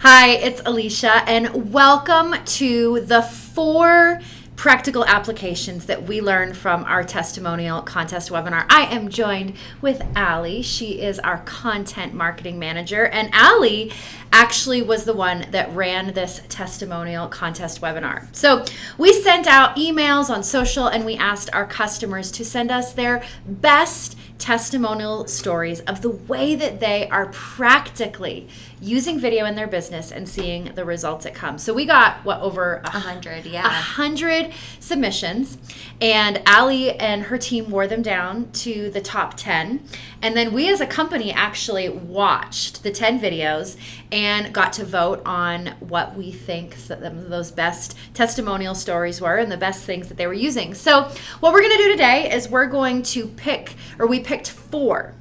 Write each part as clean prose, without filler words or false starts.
Hi, it's Alicia, and welcome to the 4 practical applications that we learned from our testimonial contest webinar. I am joined with Allie. She is our content marketing manager, and Allie actually was the one that ran this testimonial contest webinar. So we sent out emails on social, and we asked our customers to send us their best testimonial stories of the way that they are practically using video in their business and seeing the results that come. So we got over 100 submissions, and Allie and her team wore them down to the top 10. And then we as a company actually watched the 10 videos and got to vote on what we think those best testimonial stories were and the best things that they were using. So what we're going to do today is we picked 4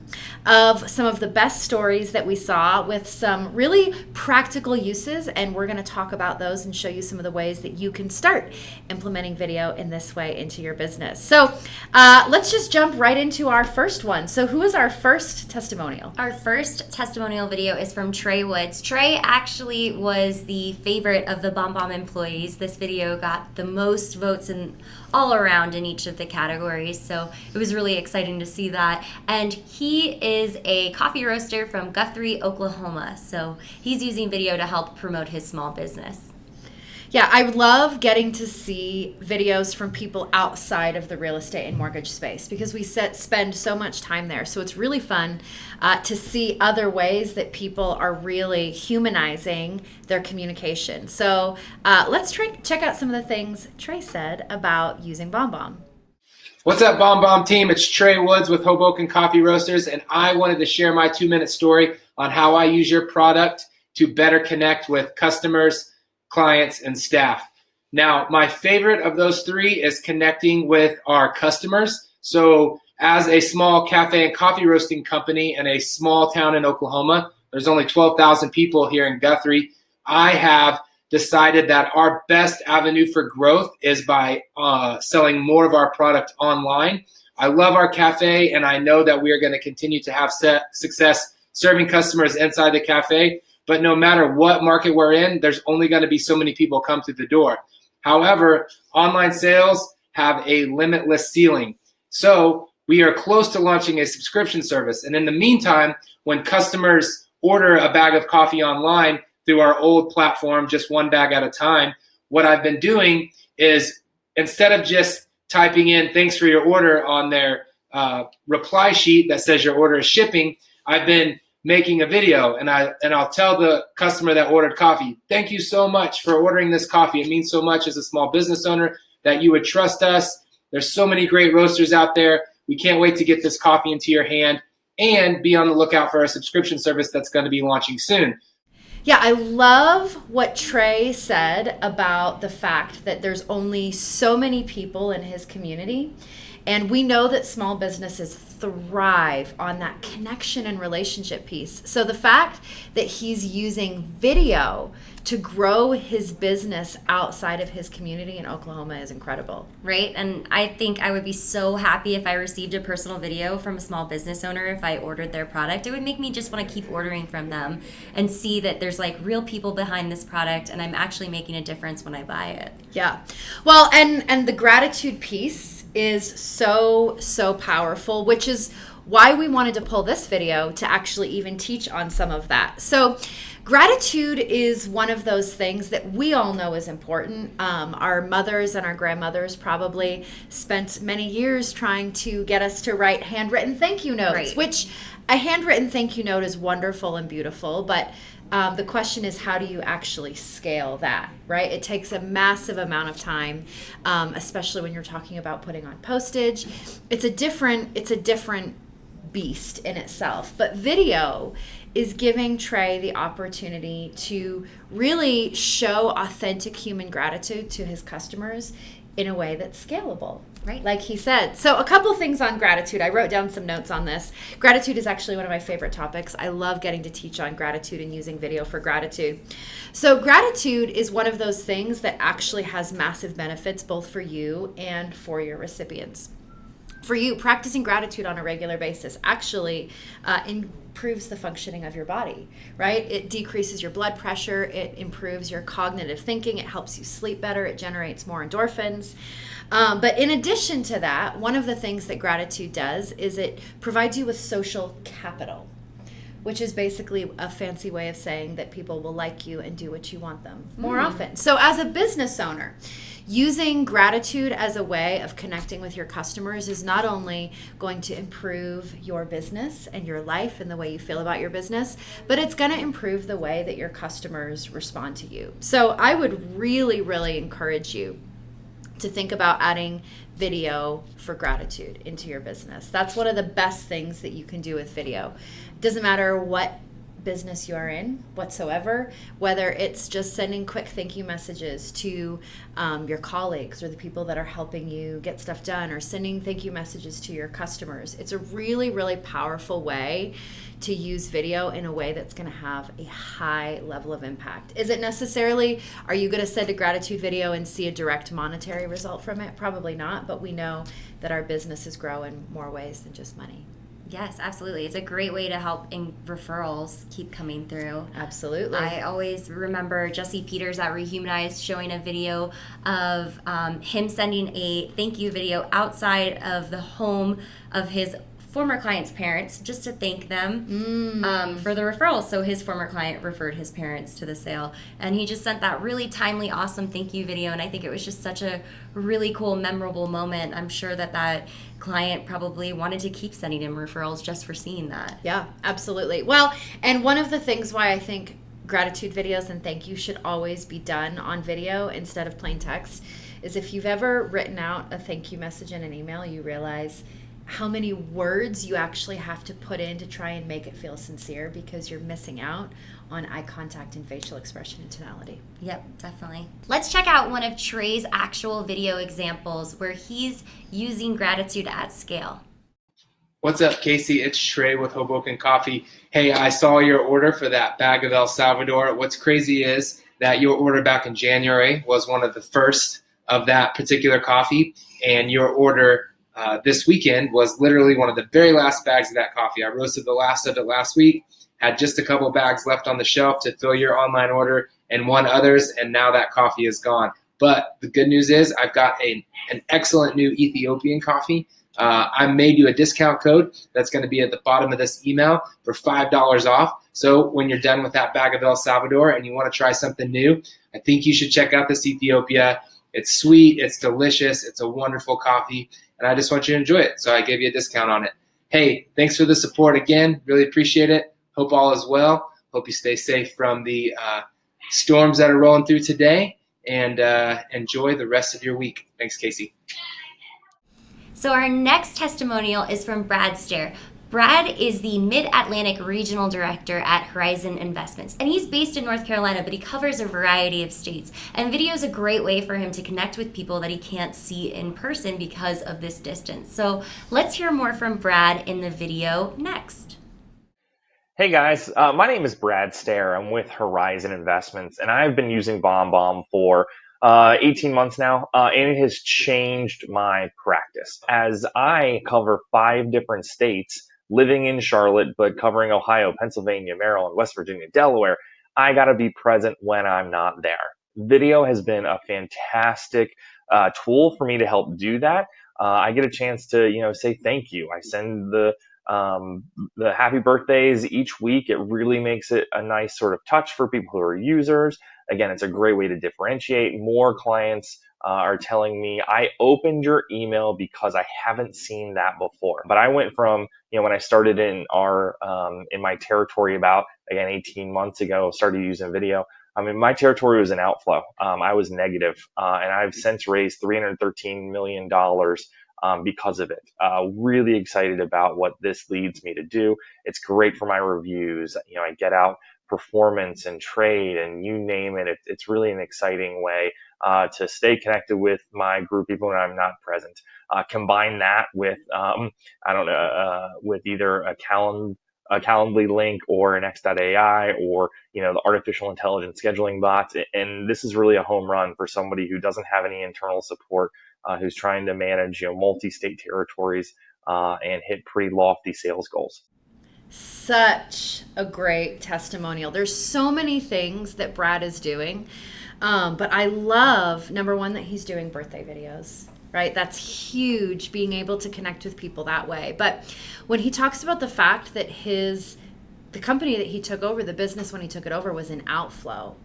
of some of the best stories that we saw with some really practical uses, and we're going to talk about those and show you some of the ways that you can start implementing video in this way into your business. So let's just jump right into our first one. So who is our first testimonial? Our first testimonial video is from Trey Woods. Trey actually was the favorite of the BombBomb employees. This video got the most votes all around in each of the categories, so it was really exciting to see that. And he is a coffee roaster from Guthrie, Oklahoma, so he's using video to help promote his small business. Yeah, I love getting to see videos from people outside of the real estate and mortgage space because we spend so much time there. So it's really fun to see other ways that people are really humanizing their communication. So let's check out some of the things Trey said about using BombBomb. What's up, BombBomb team? It's Trey Woods with Hoboken Coffee Roasters, and I wanted to share my 2-minute story on how I use your product to better connect with customers, clients, and staff. Now, my favorite of those 3 is connecting with our customers. So as a small cafe and coffee roasting company in a small town in Oklahoma, there's only 12,000 people here in Guthrie. I have decided that our best avenue for growth is by selling more of our product online. I love our cafe, and I know that we are going to continue to have success serving customers inside the cafe. But no matter what market we're in, there's only going to be so many people come through the door. However, online sales have a limitless ceiling. So we are close to launching a subscription service. And in the meantime, when customers order a bag of coffee online through our old platform, just 1 bag at a time, what I've been doing is instead of just typing in thanks for your order on their reply sheet that says your order is shipping, I've been making a video, and I'll tell the customer that ordered coffee, thank you so much for ordering this coffee. It means so much as a small business owner that you would trust us. There's so many great roasters out there. We can't wait to get this coffee into your hand, and be on the lookout for a subscription service that's going to be launching soon. Yeah, I love what Trey said about the fact that there's only so many people in his community. And we know that small businesses thrive on that connection and relationship piece. So the fact that he's using video to grow his business outside of his community in Oklahoma is incredible. Right? And I think I would be so happy if I received a personal video from a small business owner if I ordered their product. It would make me just want to keep ordering from them and see that there's like real people behind this product and I'm actually making a difference when I buy it. Yeah. Well, and the gratitude piece is so powerful, which is why we wanted to pull this video to actually even teach on some of that. So gratitude is one of those things that we all know is important. Our mothers and our grandmothers probably spent many years trying to get us to write handwritten thank you notes, right. Which a handwritten thank you note is wonderful and beautiful, but the question is, how do you actually scale that, right? It takes a massive amount of time, especially when you're talking about putting on postage. It's a different beast in itself. But video is giving Trey the opportunity to really show authentic human gratitude to his customers in a way that's scalable. Right. Like he said. So a couple things on gratitude. I wrote down some notes on this. Gratitude is actually one of my favorite topics. I love getting to teach on gratitude and using video for gratitude. So gratitude is one of those things that actually has massive benefits both for you and for your recipients. For you, practicing gratitude on a regular basis actually improves the functioning of your body, right? It decreases your blood pressure, it improves your cognitive thinking, it helps you sleep better, it generates more endorphins. But in addition to that, one of the things that gratitude does is it provides you with social capital, which is basically a fancy way of saying that people will like you and do what you want them more often. So as a business owner, using gratitude as a way of connecting with your customers is not only going to improve your business and your life and the way you feel about your business, but it's going to improve the way that your customers respond to you. So I would really, really encourage you to think about adding video for gratitude into your business. That's one of the best things that you can do with video. It doesn't matter what business you're in whatsoever, whether it's just sending quick thank you messages to your colleagues or the people that are helping you get stuff done, or sending thank you messages to your customers. It's a really, really powerful way to use video in a way that's going to have a high level of impact. Is it necessarily, are you going to send a gratitude video and see a direct monetary result from it? Probably not, but we know that our businesses grow in more ways than just money. Yes, absolutely. It's a great way to help referrals keep coming through. Absolutely. I always remember Jesse Peters at Rehumanized showing a video of him sending a thank you video outside of the home of his former client's parents just to thank them for the referral. So his former client referred his parents to the sale, and he just sent that really timely, awesome thank you video. And I think it was just such a really cool, memorable moment. I'm sure that client probably wanted to keep sending him referrals just for seeing that. Yeah, absolutely. Well, and one of the things why I think gratitude videos and thank you should always be done on video instead of plain text is if you've ever written out a thank you message in an email, you realize how many words you actually have to put in to try and make it feel sincere, because you're missing out on eye contact and facial expression and tonality. Yep, definitely. Let's check out one of Trey's actual video examples where he's using gratitude at scale. What's up, Casey? It's Trey with Hoboken Coffee. Hey, I saw your order for that bag of El Salvador. What's crazy is that your order back in January was one of the first of that particular coffee, and your order this weekend was literally one of the very last bags of that coffee. I roasted the last of it last week, had just a couple bags left on the shelf to fill your online order and one others, and now that coffee is gone. But the good news is I've got an excellent new Ethiopian coffee. I made you a discount code that's going to be at the bottom of this email for $5 off. So when you're done with that bag of El Salvador and you want to try something new, I think you should check out this Ethiopia. It's sweet, it's delicious, it's a wonderful coffee, and I just want you to enjoy it. So I gave you a discount on it. Hey, thanks for the support again. Really appreciate it. Hope all is well. Hope you stay safe from the storms that are rolling through today, and enjoy the rest of your week. Thanks, Casey. So our next testimonial is from Brad Stair. Brad is the Mid-Atlantic Regional Director at Horizon Investments, and he's based in North Carolina, but he covers a variety of states. And video is a great way for him to connect with people that he can't see in person because of this distance. So let's hear more from Brad in the video next. Hey guys, my name is Brad Stair. I'm with Horizon Investments, and I've been using BombBomb for 18 months now, and it has changed my practice. As I cover 5 different states, living in Charlotte, but covering Ohio, Pennsylvania, Maryland, West Virginia, Delaware, I got to be present when I'm not there. Video has been a fantastic tool for me to help do that. I get a chance to, say thank you. I send the happy birthdays each week. It really makes it a nice sort of touch for people who are users. Again, it's a great way to differentiate. More clients are telling me, I opened your email because I haven't seen that before. But I went from, when I started in my territory about, again, 18 months ago, started using video. My territory was an outflow. I was negative, and I've since raised $313 million because of it. Really excited about what this leads me to do. It's great for my reviews. I get out performance and trade and you name it. It's really an exciting way to stay connected with my group even when I'm not present. Combine that with, with either a Calendly link or an X.AI or, the artificial intelligence scheduling bots. And this is really a home run for somebody who doesn't have any internal support who's trying to manage multi-state territories and hit pretty lofty sales goals. Such a great testimonial. There's so many things that Brad is doing, but I love, number one, that he's doing birthday videos, right? That's huge, being able to connect with people that way. But when he talks about the fact that the company that he took over, the business when he took it over, was in outflow,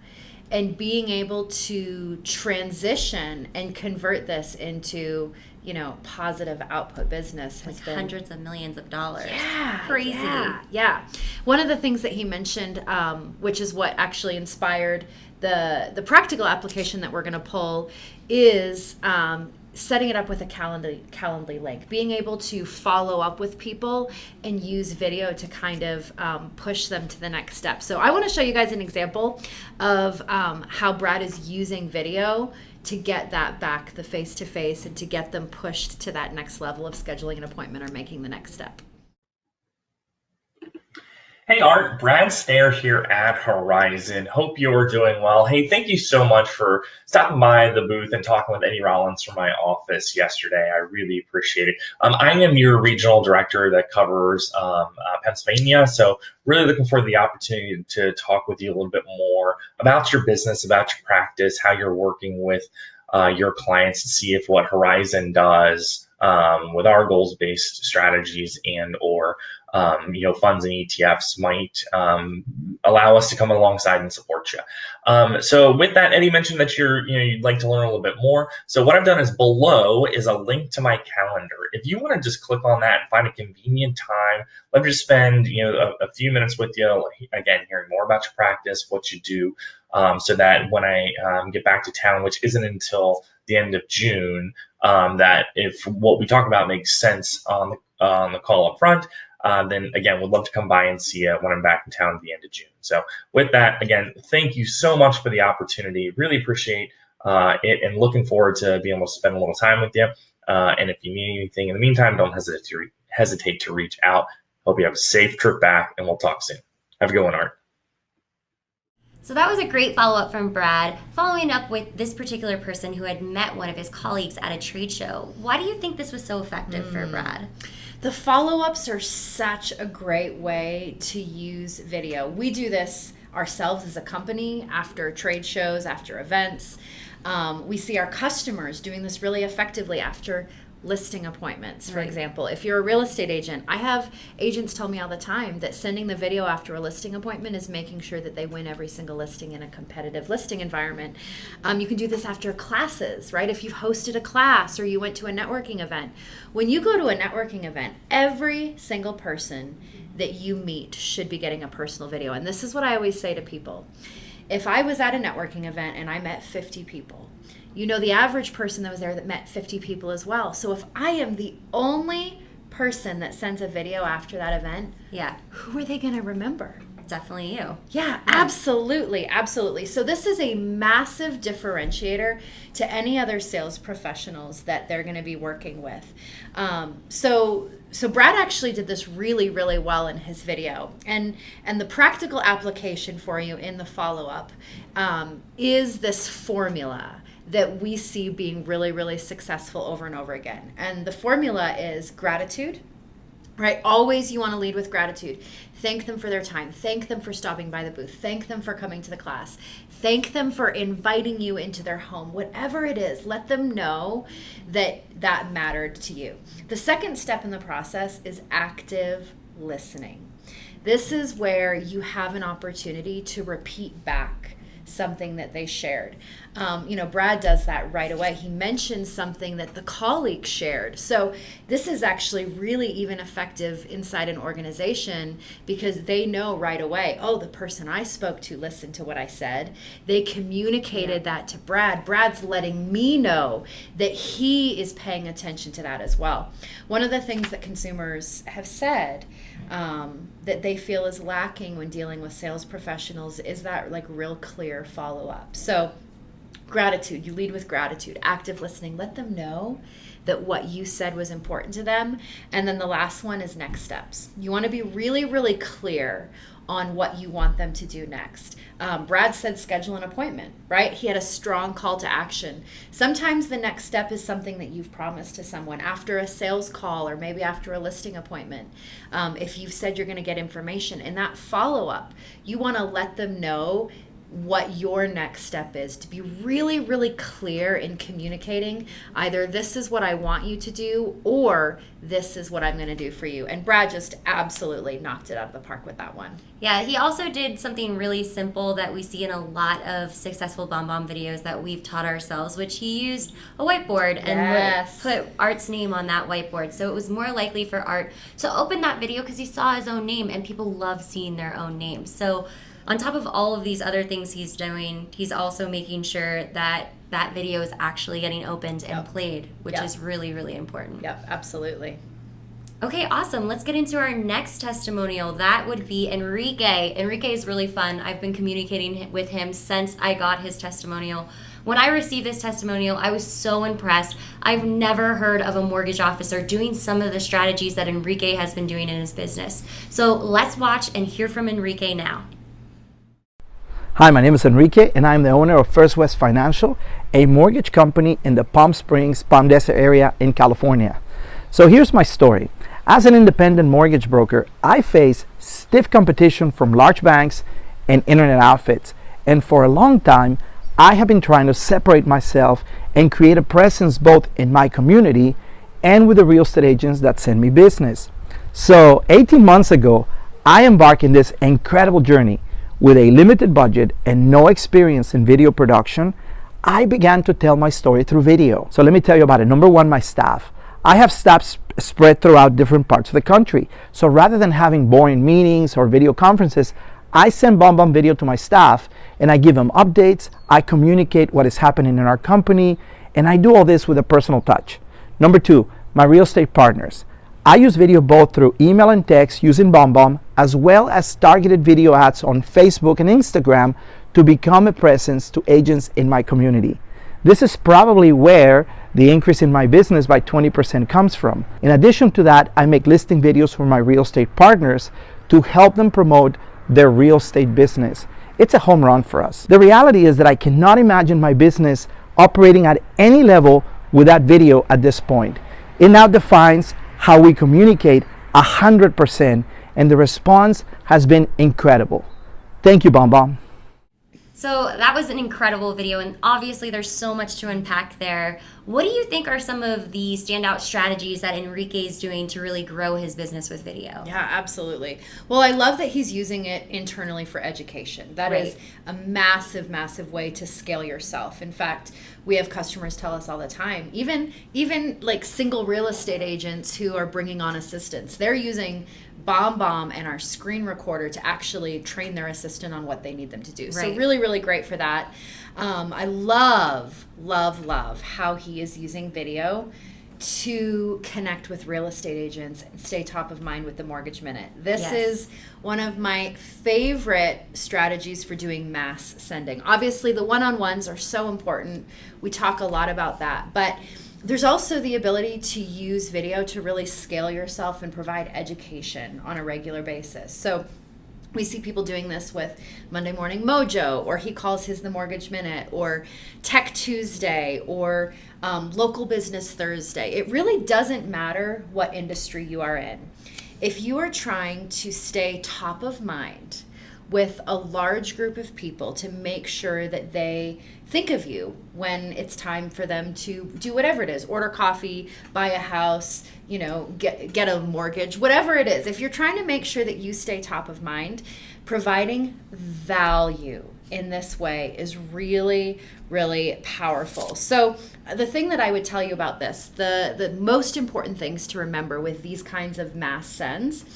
and being able to transition and convert this into positive output business has been hundreds of millions of dollars. Yeah, Crazy. Yeah. One of the things that he mentioned, which is what actually inspired the practical application that we're going to pull, is setting it up with a Calendly link, being able to follow up with people and use video to kind of push them to the next step. So I want to show you guys an example of how Brad is using video to get that back, the face-to-face, and to get them pushed to that next level of scheduling an appointment or making the next step. Hey Art, Brad Stair here at Horizon. Hope you're doing well. Hey, thank you so much for stopping by the booth and talking with Eddie Rollins from my office yesterday. I really appreciate it. I am your regional director that covers Pennsylvania, so really looking for the opportunity to talk with you a little bit more about your business, about your practice, how you're working with your clients to see if what Horizon does with our goals-based strategies and or funds and ETFs might allow us to come alongside and support you. So with that, Eddie mentioned that you'd like to learn a little bit more. So what I've done is below is a link to my calendar. If you want to just click on that and find a convenient time, let me just spend a few minutes with you, again, hearing more about your practice, what you do, so that when I get back to town, which isn't until the end of June, that if what we talk about makes sense on the call up front, then again, we'd love to come by and see you when I'm back in town at the end of June. So with that, again, thank you so much for the opportunity. Really appreciate it and looking forward to being able to spend a little time with you. And if you need anything in the meantime, don't hesitate to reach out. Hope you have a safe trip back, and we'll talk soon. Have a good one, Art. So that was a great follow-up from Brad, following up with this particular person who had met one of his colleagues at a trade show. Why do you think this was so effective for Brad? The follow-ups are such a great way to use video. We do this ourselves as a company after trade shows, after events. We see our customers doing this really effectively after listing appointments, for example. If you're a real estate agent, I have agents tell me all the time that sending the video after a listing appointment is making sure that they win every single listing in a competitive listing environment. You can do this after classes, right? If you've hosted a class or you went to a networking event. When you go to a networking event, every single person that you meet should be getting a personal video. And this is what I always say to people. If I was at a networking event and I met 50 people, the average person that was there that met 50 people as well. So if I am the only person that sends a video after that event, who are they going to remember? Definitely you. Yeah, absolutely. So this is a massive differentiator to any other sales professionals that they're going to be working with. So Brad actually did this really, really well in his video. And the practical application for you in the follow-up is this formula that we see being really, really successful over and over again. And the formula is gratitude, right? Always you want to lead with gratitude. Thank them for their time. Thank them for stopping by the booth. Thank them for coming to the class. Thank them for inviting you into their home. Whatever it is, let them know that mattered to you. The second step in the process is active listening. This is where you have an opportunity to repeat back something that they shared. Brad does that right away. He mentions something that the colleague shared. So this is actually really even effective inside an organization because they know right away, oh, the person I spoke to listened to what I said. They communicated that to Brad. Brad's letting me know that he is paying attention to that as well. One of the things that consumers have said that they feel is lacking when dealing with sales professionals is that real clear follow-up. So Gratitude. You lead with gratitude, active listening. Let them know that what you said was important to them. And then the last one is next steps. You want to be really, really clear on what you want them to do next. Brad said schedule an appointment, right? He had a strong call to action. Sometimes the next step is something that you've promised to someone after a sales call or maybe after a listing appointment. If you've said you're going to get information, in that follow-up, you want to let them know what your next step is, to be really, really clear in communicating either this is what I want you to do or this is what I'm going to do for you. And Brad just absolutely knocked it out of the park with that one. Yeah, he also did something really simple that we see in a lot of successful BombBomb videos that we've taught ourselves, which he used a whiteboard and put Art's name on that whiteboard. So it was more likely for Art to open that video because he saw his own name, and people love seeing their own name. So on top of all of these other things he's doing, he's also making sure that that video is actually getting opened and played, which is really, really important. Yep, absolutely. Okay, awesome. Let's get into our next testimonial. That would be Enrique. Enrique is really fun. I've been communicating with him since I got his testimonial. When I received this testimonial, I was so impressed. I've never heard of a mortgage officer doing some of the strategies that Enrique has been doing in his business. So let's watch and hear from Enrique now. Hi, my name is Enrique, and I'm the owner of First West Financial, a mortgage company in the Palm Springs, Palm Desert area in California. So here's my story. As an independent mortgage broker, I face stiff competition from large banks and internet outfits. And for a long time, I have been trying to separate myself and create a presence both in my community and with the real estate agents that send me business. So 18 months ago, I embarked in this incredible journey. With a limited budget and no experience in video production, I began to tell my story through video. So let me tell you about it. Number one, my staff. I have staff spread throughout different parts of the country. So rather than having boring meetings or video conferences, I send BombBomb video to my staff and I give them updates. I communicate what is happening in our company, and I do all this with a personal touch. Number two, my real estate partners. I use video both through email and text using BombBomb, as well as targeted video ads on Facebook and Instagram to become a presence to agents in my community. This is probably where the increase in my business by 20% comes from. In addition to that, I make listing videos for my real estate partners to help them promote their real estate business. It's a home run for us. The reality is that I cannot imagine my business operating at any level without video at this point. It now defines how we communicate 100%, and the response has been incredible. Thank you, BombBomb. So that was an incredible video, and obviously there's so much to unpack there. What do you think are some of the standout strategies that Enrique is doing to really grow his business with video? Yeah, absolutely. Well, I love that he's using it internally for education. That is a massive, massive way to scale yourself. In fact, we have customers tell us all the time, even like single real estate agents who are bringing on assistants, they're using BombBomb and our screen recorder to actually train their assistant on what they need them to do. So really, really great for that. I love how he is using video to connect with real estate agents and stay top of mind with the Mortgage Minute. This is one of my favorite strategies for doing mass sending. Obviously, the one-on-ones are so important. We talk a lot about that, but there's also the ability to use video to really scale yourself and provide education on a regular basis. So we see people doing this with Monday Morning Mojo, or he calls his the Mortgage Minute, or Tech Tuesday, or Local Business Thursday. It really doesn't matter what industry you are in. If you are trying to stay top of mind with a large group of people to make sure that they think of you when it's time for them to do whatever it is, order coffee, buy a house, get a mortgage, whatever it is. If you're trying to make sure that you stay top of mind, providing value in this way is really, really powerful. So the thing that I would tell you about this, the most important things to remember with these kinds of mass sends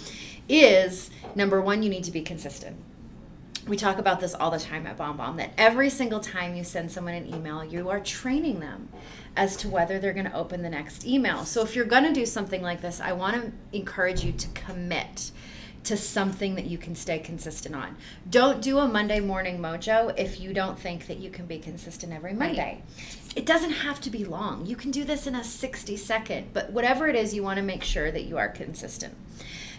is, number one, you need to be consistent. We talk about this all the time at BombBomb, that every single time you send someone an email, you are training them as to whether they're going to open the next email. So if you're going to do something like this, I want to encourage you to commit to something that you can stay consistent on. Don't do a Monday morning mojo if you don't think that you can be consistent every Monday. It doesn't have to be long. You can do this in a 60-second, but whatever it is, you want to make sure that you are consistent.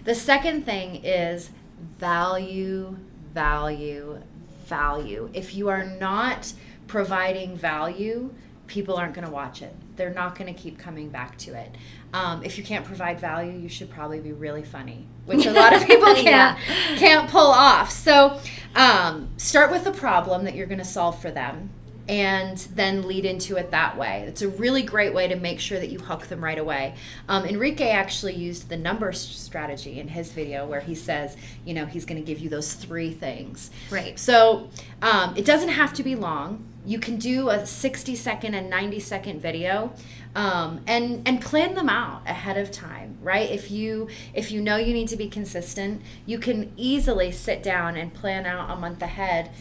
The second thing is value, value, value. If you are not providing value, people aren't going to watch it. They're not going to keep coming back to it. If you can't provide value, you should probably be really funny, which a lot of people can't pull off. So start with the problem that you're going to solve for them, and then lead into it that way. It's a really great way to make sure that you hook them right away. Enrique actually used the number strategy in his video where he says, he's going to give you those 3 things. Right. So it doesn't have to be long. You can do a 60-second and 90-second video, and plan them out ahead of time, right? If you know you need to be consistent, you can easily sit down and plan out a month ahead,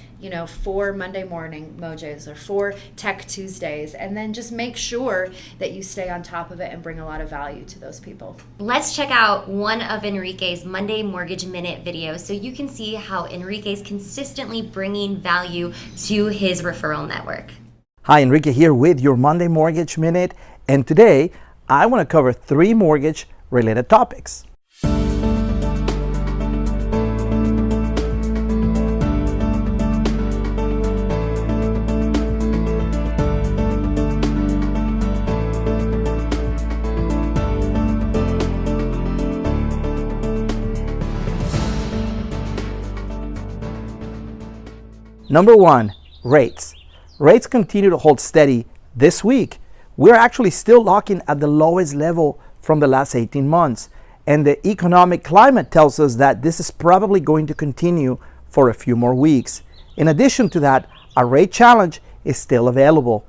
4 Monday morning mojos or 4 Tech Tuesdays, and then just make sure that you stay on top of it and bring a lot of value to those people. Let's check out one of Enrique's Monday Mortgage Minute videos so you can see how Enrique's consistently bringing value to his referral network. Hi, Enrique here with your Monday Mortgage Minute, and today I want to cover 3 mortgage related topics. Number 1, rates. Rates continue to hold steady this week. We're actually still locking at the lowest level from the last 18 months. And the economic climate tells us that this is probably going to continue for a few more weeks. In addition to that, a rate challenge is still available.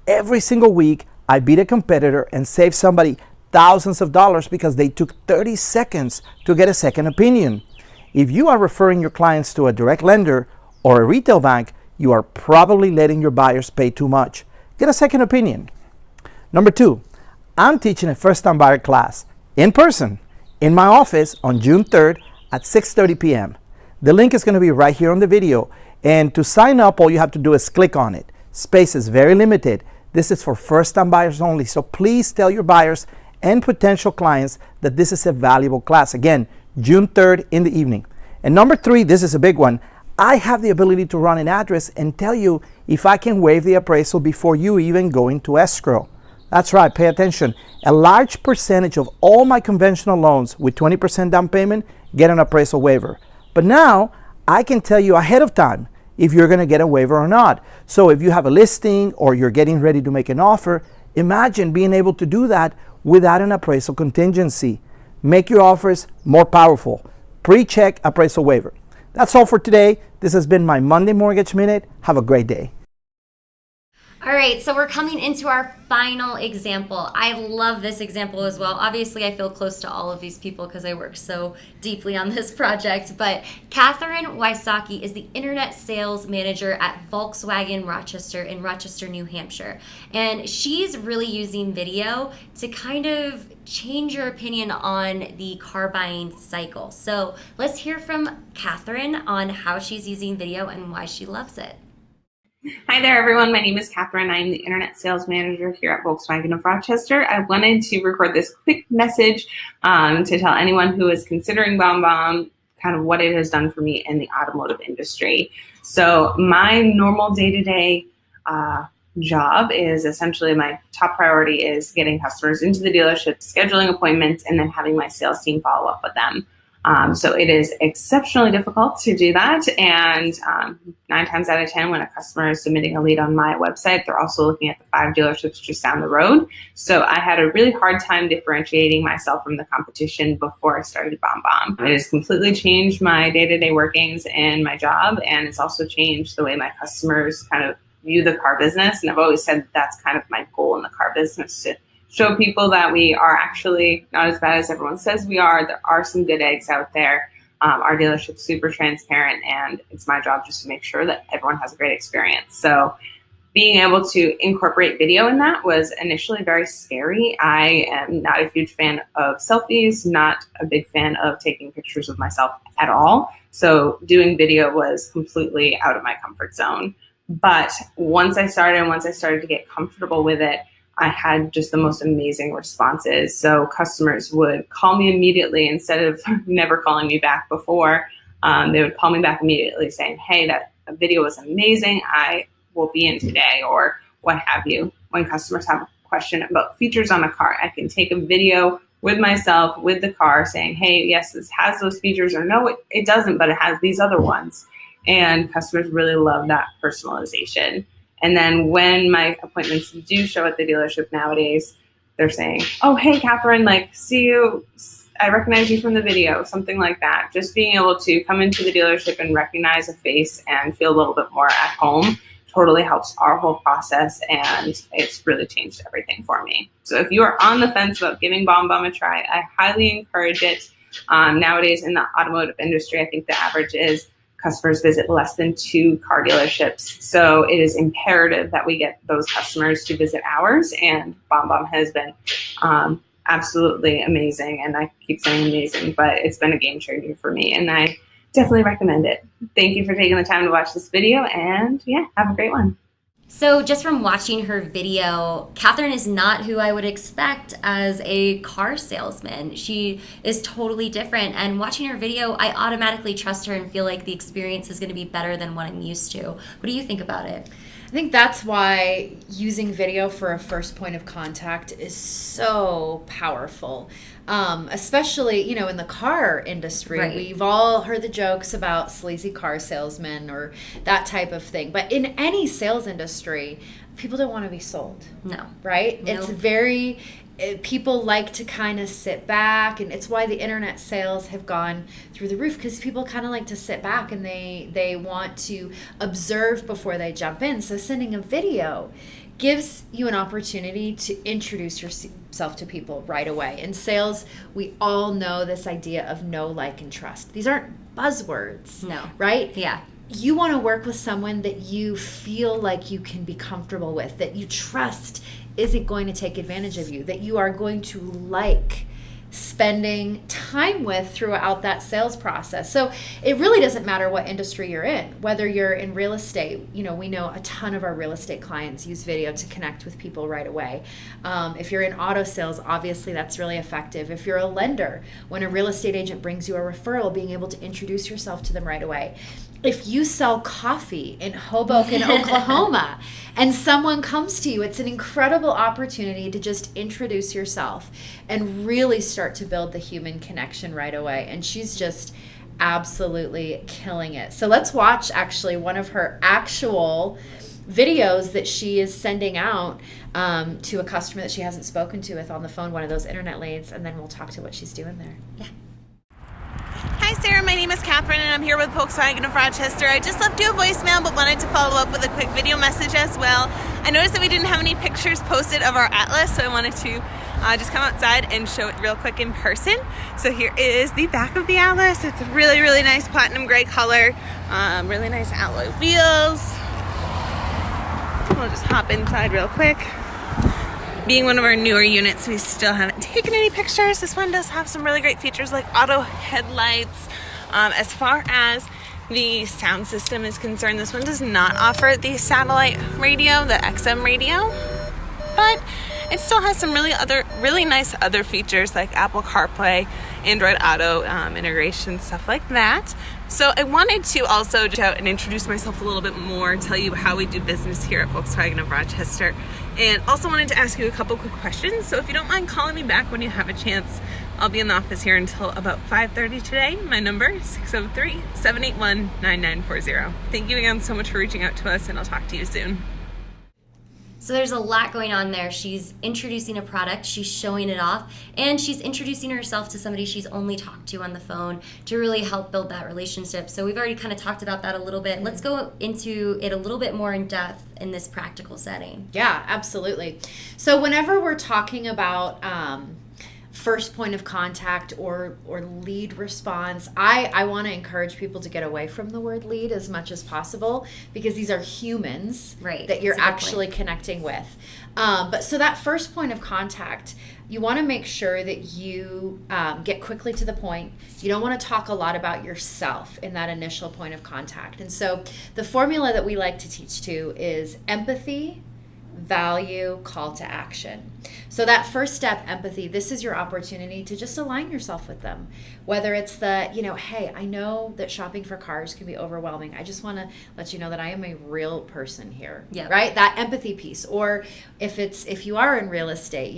Every single week, I beat a competitor and save somebody thousands of dollars because they took 30 seconds to get a second opinion. If you are referring your clients to a direct lender or a retail bank, you are probably letting your buyers pay too much. Get a second opinion. Number 2, I'm teaching a first-time buyer class in person in my office on June 3rd at 6:30 p.m. The link is going to be right here on the video. And to sign up, all you have to do is click on it. Space is very limited. This is for first-time buyers only. So please tell your buyers and potential clients that this is a valuable class. Again, June 3rd in the evening. And number 3, this is a big one. I have the ability to run an address and tell you if I can waive the appraisal before you even go into escrow. That's right, pay attention. A large percentage of all my conventional loans with 20% down payment get an appraisal waiver. But now I can tell you ahead of time if you're going to get a waiver or not. So if you have a listing or you're getting ready to make an offer, imagine being able to do that without an appraisal contingency. Make your offers more powerful. Pre-check appraisal waiver. That's all for today. This has been my Monday Mortgage Minute. Have a great day. All right, so we're coming into our final example. I love this example as well. Obviously, I feel close to all of these people because I work so deeply on this project. But Catherine Wysocki is the internet sales manager at Volkswagen Rochester in Rochester, New Hampshire. And she's really using video to kind of change your opinion on the car buying cycle. So let's hear from Catherine on how she's using video and why she loves it. Hi there, everyone. My name is Catherine. I'm the Internet Sales Manager here at Volkswagen of Rochester. I wanted to record this quick message to tell anyone who is considering BombBomb kind of what it has done for me in the automotive industry. So my normal day-to-day job is essentially my top priority is getting customers into the dealership, scheduling appointments, and then having my sales team follow up with them. So it is exceptionally difficult to do that. And 9 times out of 10, when a customer is submitting a lead on my website, they're also looking at the 5 dealerships just down the road. So I had a really hard time differentiating myself from the competition before I started BombBomb. It has completely changed my day-to-day workings and my job. And it's also changed the way my customers kind of view the car business. And I've always said that's kind of my goal in the car business, to show people that we are actually not as bad as everyone says we are. There are some good eggs out there. Our dealership's super transparent, and it's my job just to make sure that everyone has a great experience. So being able to incorporate video in that was initially very scary. I am not a huge fan of selfies, not a big fan of taking pictures of myself at all. So doing video was completely out of my comfort zone. But once I started to get comfortable with it, I had just the most amazing responses. So customers would call me immediately instead of never calling me back before. They would call me back immediately saying, hey, that video was amazing. I will be in today, or what have you. When customers have a question about features on a car, I can take a video with myself with the car saying, hey, yes, this has those features, or no, it doesn't, but it has these other ones. And customers really love that personalization. And then when my appointments do show at the dealership nowadays, they're saying, oh, hey, Catherine, like, see you. I recognize you from the video, something like that. Just being able to come into the dealership and recognize a face and feel a little bit more at home totally helps our whole process, and it's really changed everything for me. So if you are on the fence about giving BombBomb a try, I highly encourage it. Nowadays in the automotive industry, I think the average is customers visit less than 2 car dealerships. So it is imperative that we get those customers to visit ours, and BombBomb has been absolutely amazing. And I keep saying amazing, but it's been a game changer for me, and I definitely recommend it. Thank you for taking the time to watch this video, and yeah, have a great one. So just from watching her video, Catherine is not who I would expect as a car salesman. She is totally different. And watching her video, I automatically trust her and feel like the experience is going to be better than what I'm used to. What do you think about it? I think that's why using video for a first point of contact is so powerful. Especially, in the car industry. Right. We've all heard the jokes about sleazy car salesmen or that type of thing. But in any sales industry, people don't want to be sold. No. Right? Nope. It's people like to kind of sit back, and it's why the internet sales have gone through the roof, because people kind of like to sit back and they want to observe before they jump in. So sending a video gives you an opportunity to introduce yourself to people right away. In sales, we all know this idea of know, like, and trust. These aren't buzzwords. No. Right? Yeah. You want to work with someone that you feel like you can be comfortable with, that you trust isn't going to take advantage of you, that you are going to like spending time with throughout that sales process. So it really doesn't matter what industry you're in, whether you're in real estate. We know a ton of our real estate clients use video to connect with people right away. If you're in auto sales, obviously that's really effective. If you're a lender, when a real estate agent brings you a referral, being able to introduce yourself to them right away. If you sell coffee in Hoboken, Oklahoma, and someone comes to you, it's an incredible opportunity to just introduce yourself and really start to build the human connection right away. And she's just absolutely killing it. So let's watch actually one of her actual videos that she is sending out to a customer that she hasn't spoken to with on the phone, one of those internet leads, and then we'll talk to what she's doing there. Yeah. Hi Sarah, my name is Catherine and I'm here with Volkswagen of Rochester. I just left you a voicemail but wanted to follow up with a quick video message as well. I noticed that we didn't have any pictures posted of our Atlas, so I wanted to just come outside and show it real quick in person. So here is the back of the Atlas. It's a really, really nice platinum gray color, really nice alloy wheels. We'll just hop inside real quick. Being one of our newer units, we still haven't taken any pictures. This one does have some really great features like auto headlights. As far as the sound system is concerned, this one does not offer the satellite radio, the XM radio, but it still has some really nice other features like Apple CarPlay, Android Auto integration, stuff like that. So I wanted to also just out and introduce myself a little bit more, tell you how we do business here at Volkswagen of Rochester, and also wanted to ask you a couple quick questions. So if you don't mind calling me back when you have a chance, I'll be in the office here until about 5:30 today. My number is 603-781-9940. Thank you again so much for reaching out to us, and I'll talk to you soon. So there's a lot going on there. She's introducing a product, she's showing it off, and she's introducing herself to somebody she's only talked to on the phone to really help build that relationship. So we've already kind of talked about that a little bit. Let's go into it a little bit more in depth in this practical setting. Yeah, absolutely. So whenever we're talking about first point of contact or lead response. I want to encourage people to get away from the word lead as much as possible, because these are humans that you're actually connecting with. But so that first point of contact, you want to make sure that you get quickly to the point. You don't want to talk a lot about yourself in that initial point of contact. And so the formula that we like to teach to is empathy, value, call to action. So that first step, empathy, this is your opportunity to just align yourself with them. Whether it's the, hey, I know that shopping for cars can be overwhelming. I just want to let you know that I am a real person here, right? That empathy piece. Or if you are in real estate,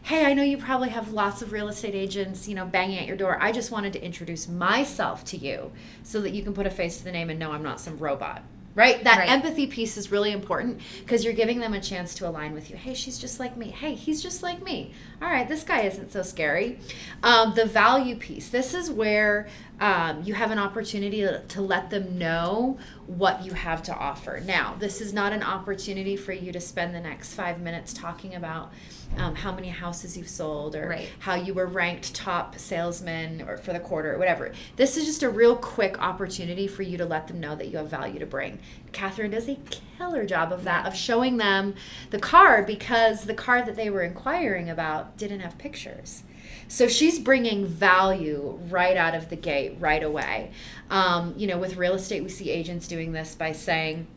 hey, I know you probably have lots of real estate agents, banging at your door. I just wanted to introduce myself to you so that you can put a face to the name and know I'm not some robot. Right? That empathy piece is really important, because you're giving them a chance to align with you. Hey, she's just like me. Hey, he's just like me. All right, this guy isn't so scary. The value piece. This is where you have an opportunity to let them know what you have to offer. Now, this is not an opportunity for you to spend the next 5 minutes talking about how many houses you've sold, or how you were ranked top salesman or for the quarter or whatever. This is just a real quick opportunity for you to let them know that you have value to bring. Catherine does a killer job of that, of showing them the car, because the car that they were inquiring about didn't have pictures. So she's bringing value right out of the gate, right away. With real estate, we see agents doing this by saying,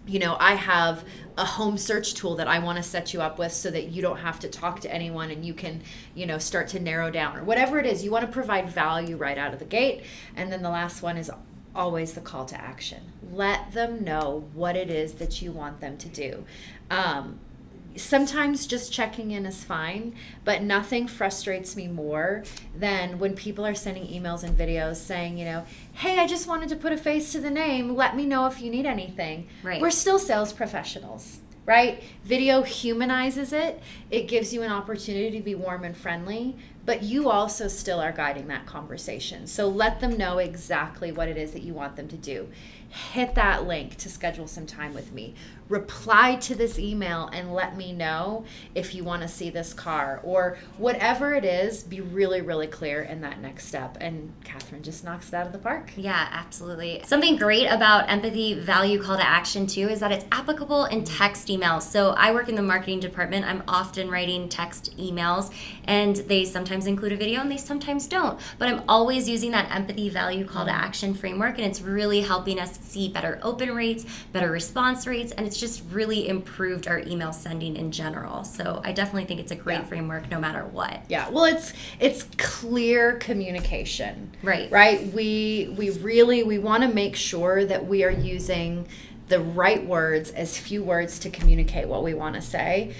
I have a home search tool that I want to set you up with so that you don't have to talk to anyone and you can, start to narrow down, or whatever it is. You want to provide value right out of the gate. And then the last one is always the call to action. Let them know what it is that you want them to do. Sometimes just checking in is fine, but nothing frustrates me more than when people are sending emails and videos saying, hey, I just wanted to put a face to the name. Let me know if you need anything. Right. We're still sales professionals, right? Video humanizes it. It gives you an opportunity to be warm and friendly, but you also still are guiding that conversation. So let them know exactly what it is that you want them to do. Hit that link to schedule some time with me. Reply to this email and let me know if you want to see this car, or whatever it is. Be really, really clear in that next step. And Catherine just knocks it out of the park. Yeah, absolutely. Something great about empathy, value, call to action too is that it's applicable in text emails. So I work in the marketing department. I'm often writing text emails, and they sometimes include a video and they sometimes don't. But I'm always using that empathy, value, call to action framework, and it's really helping us see better open rates, better response rates, and it's just really improved our email sending in general. So I definitely think it's a great framework no matter what. Yeah, well, it's clear communication. Right. We want to make sure that we are using the right words, as few words to communicate what we want to say.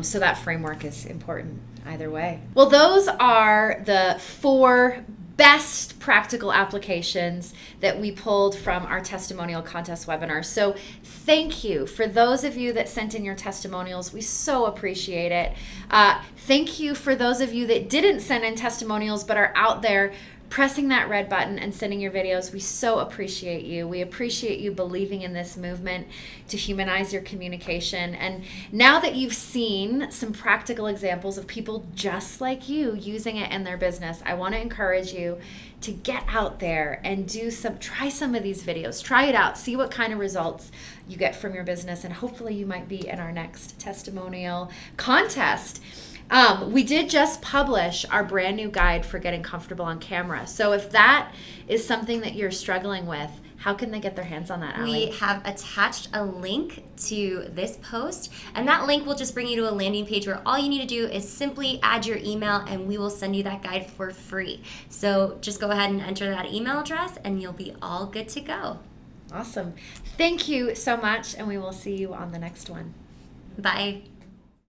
So that framework is important either way. Well, those are the 4 best practical applications that we pulled from our testimonial contest webinar. So thank you for those of you that sent in your testimonials. We so appreciate it. Thank you for those of you that didn't send in testimonials but are out there pressing that red button and sending your videos. We so appreciate you. We appreciate you believing in this movement to humanize your communication. And now that you've seen some practical examples of people just like you using it in their business, I want to encourage you to get out there and try some of these videos. Try it out. See what kind of results you get from your business, and hopefully you might be in our next testimonial contest. We did just publish our brand new guide for getting comfortable on camera. So if that is something that you're struggling with, how can they get their hands on that, Allie? We have attached a link to this post, and that link will just bring you to a landing page where all you need to do is simply add your email, and we will send you that guide for free. So just go ahead and enter that email address, and you'll be all good to go. Awesome. Thank you so much, and we will see you on the next one. Bye.